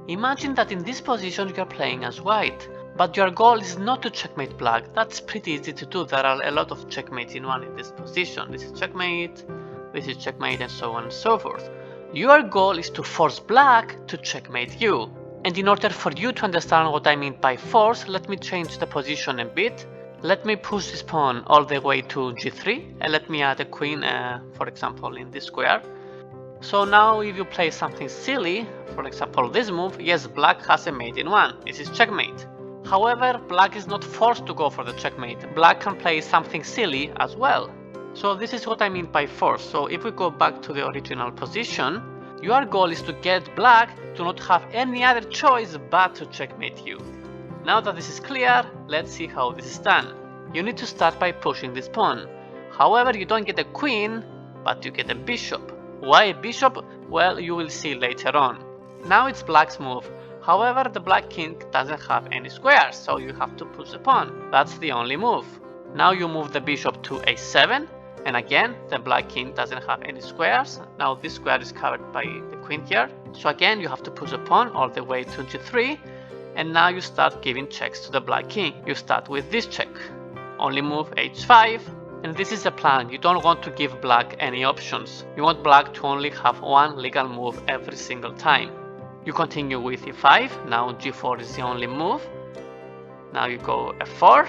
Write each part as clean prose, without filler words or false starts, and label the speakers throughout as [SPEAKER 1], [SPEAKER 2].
[SPEAKER 1] Imagine that in this position you are playing as white, but your goal is not to checkmate black. That's pretty easy to do. There are a lot of checkmates in one in this position. This is checkmate, and so on and so forth. Your goal is to force black to checkmate you. And in order for you to understand what I mean by force, let me change the position a bit. Let me push this pawn all the way to g3 and let me add a queen, for example, in this square. So now if you play something silly, for example this move, yes, black has a mate in one. This is checkmate. However, black is not forced to go for the checkmate. Black can play something silly as well. So this is what I mean by force. So if we go back to the original position, your goal is to get black to not have any other choice but to checkmate you. Now that this is clear, let's see how this is done. You need to start by pushing this pawn. However, you don't get a queen, but you get a bishop. Why a bishop? Well, you will see later on. Now it's black's move. However, the black king doesn't have any squares, so you have to push the pawn. That's the only move. Now you move the bishop to a7, and again, the black king doesn't have any squares. Now this square is covered by the queen here. So again, you have to push the pawn all the way to g3, and now you start giving checks to the black king. You start with this check. Only move h5. And this is the plan. You don't want to give black any options. You want black to only have one legal move every single time. You continue with e5. Now g4 is the only move. Now you go f4.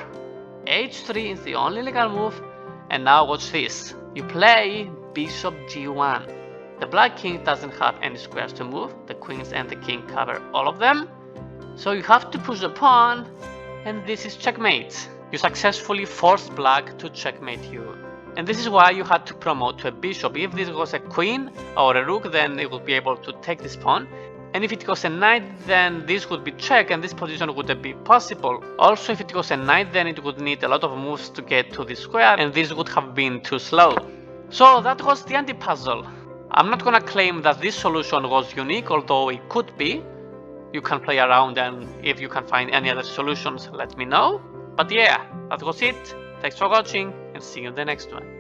[SPEAKER 1] h3 is the only legal move. And now watch this. You play bishop g1. The black king doesn't have any squares to move. The queens and the king cover all of them. So you have to push the pawn. And this is checkmate. You successfully forced black to checkmate you. And this is why you had to promote to a bishop. If this was a queen or a rook, then it would be able to take this pawn. And if it was a knight, then this would be check and this position wouldn't be possible. Also, if it was a knight, then it would need a lot of moves to get to this square, and this would have been too slow. So that was the anti-puzzle. I'm not gonna claim that this solution was unique, although it could be. You can play around, and if you can find any other solutions, let me know. But yeah, that was it. Thanks for watching and see you in the next one.